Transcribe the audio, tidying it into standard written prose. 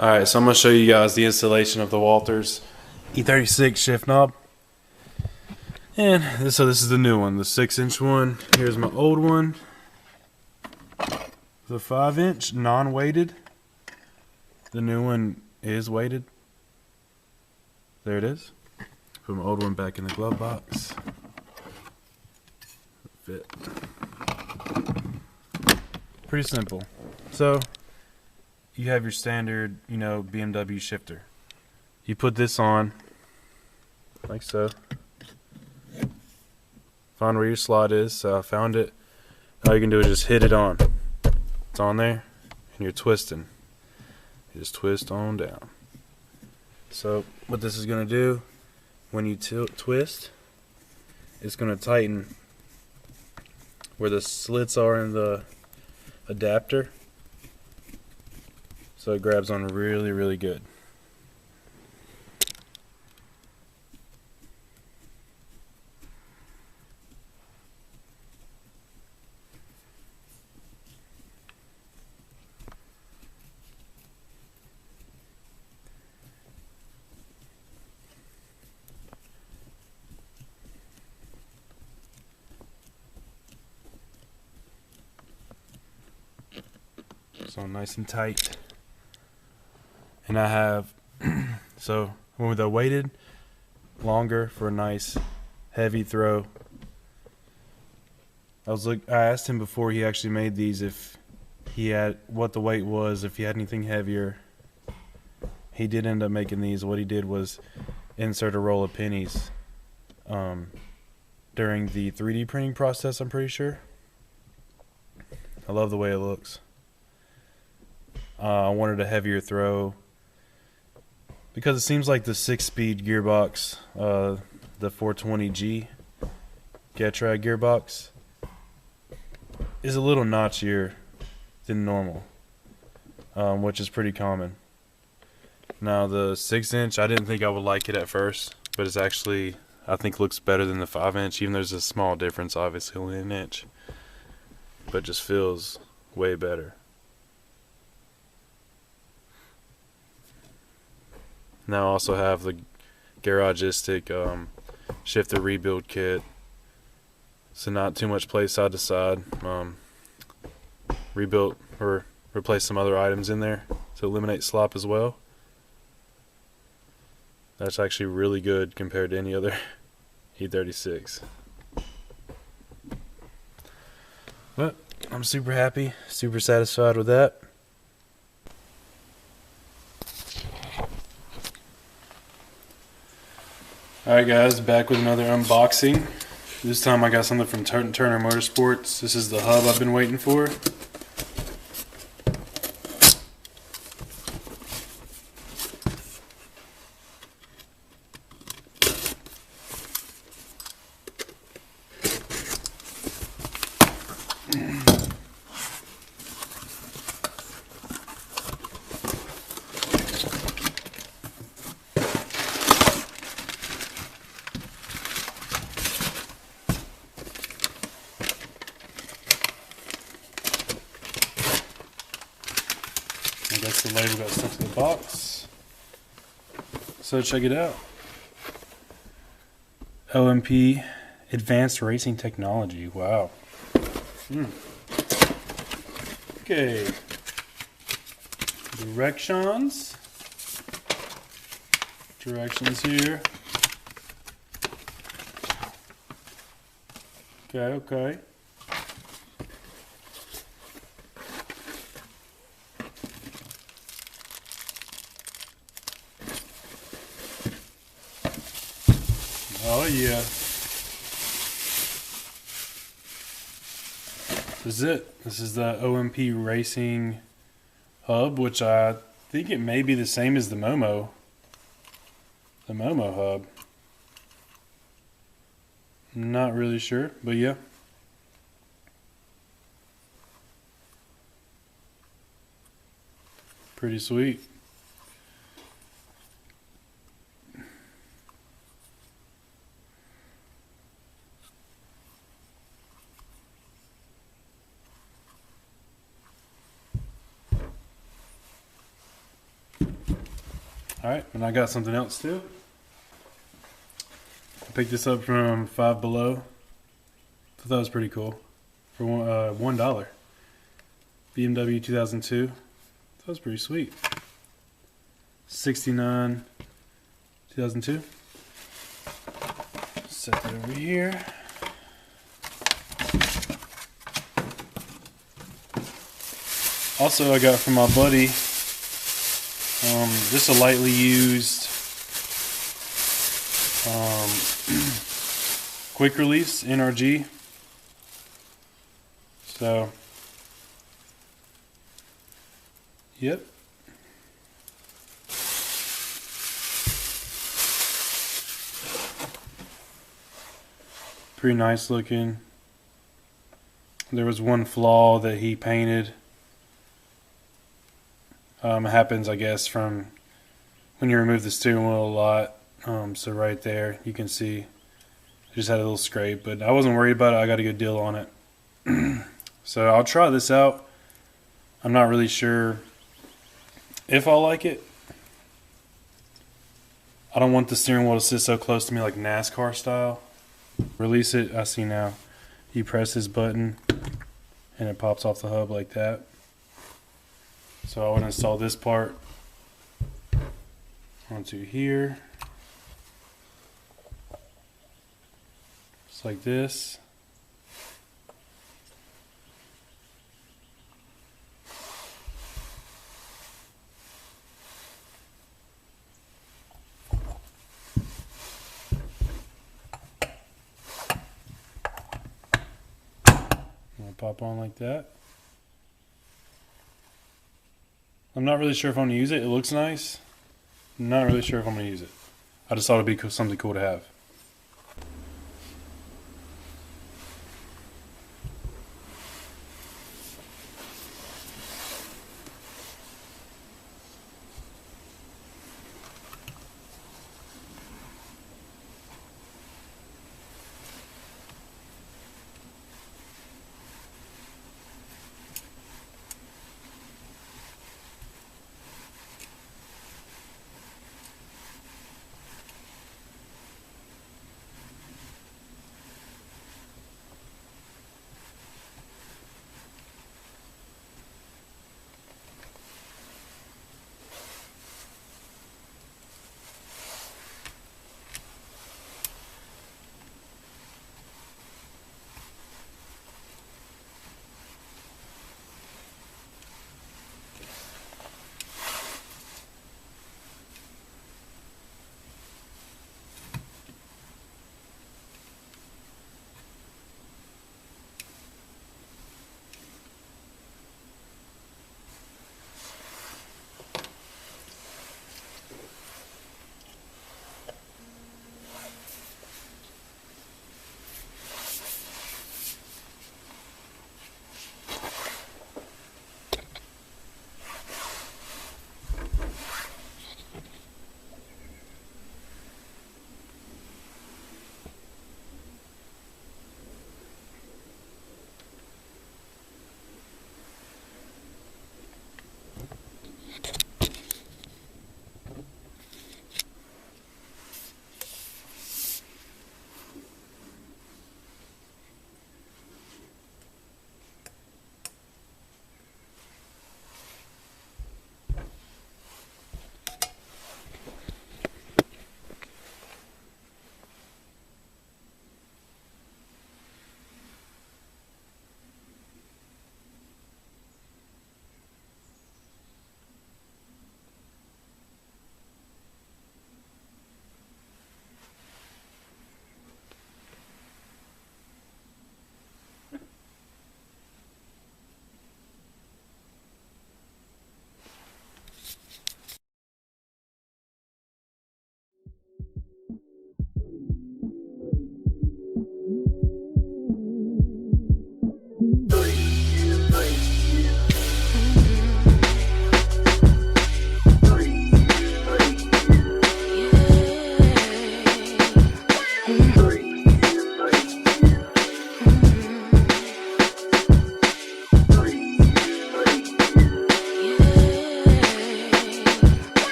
Alright, so I'm going to show you guys the installation of the Walters E36 shift knob. And so this is the new one, the 6-inch one. Here's my old one, the 5-inch non-weighted. The new one is weighted. There it is. Put my old one back in the glove box. Fit. Pretty simple. So you have your standard, BMW shifter. You put this on, like so. Find where your slot is. So I found it. All you can do is just hit it on. It's on there, and you're twisting. You just twist on down. So what this is going to do, when you twist, it's going to tighten where the slits are in the adapter. So it grabs on really, really good. So nice and tight. And I have so when they're weighted, longer for a nice heavy throw. I asked him before he actually made these if he had what the weight was, if he had anything heavier. He did end up making these. What he did was insert a roll of pennies during the 3D printing process, I'm pretty sure. I love the way it looks. I wanted a heavier throw because it seems like the 6-speed gearbox, the 420G Getrag gearbox, is a little notchier than normal, which is pretty common. Now the 6-inch, I didn't think I would like it at first, but it's actually, I think, looks better than the 5-inch, even though there's a small difference, obviously, only an inch, but just feels way better. Now I also have the Garagistic shifter rebuild kit, so not too much play side to side. Rebuilt or replace some other items in there to eliminate slop as well. That's actually really good compared to any other E36. But I'm super happy, super satisfied with that. Alright guys, back with another unboxing. This time I got something from Turner Motorsports. This is the hub I've been waiting for. I guess the label got stuck to the box. So check it out. OMP Advanced Racing Technology. Wow. Okay. Directions here. Okay. Oh yeah. This is it. This is the OMP Racing hub, which I think it may be the same as the Momo. The Momo hub. Not really sure, but yeah. Pretty sweet. Alright, and I got something else too. I picked this up from Five Below. Thought that was pretty cool. For $1. BMW 2002. That was pretty sweet. 69 2002. Set that over here. Also, I got from my buddy just a lightly used quick release NRG. So, yep. Pretty nice looking. There was one flaw that he painted. It happens, I guess, from when you remove the steering wheel a lot. So right there, you can see it just had a little scrape, but I wasn't worried about it. I got a good deal on it. So I'll try this out. I'm not really sure if I'll like it. I don't want the steering wheel to sit so close to me like NASCAR style. Release it, I see now. You press this button and it pops off the hub like that. So I want to install this part onto here. Just like this. Pop on like that. I'm not really sure if I'm going to use it. It looks nice. I'm not really sure if I'm going to use it. I just thought it'd be something cool to have.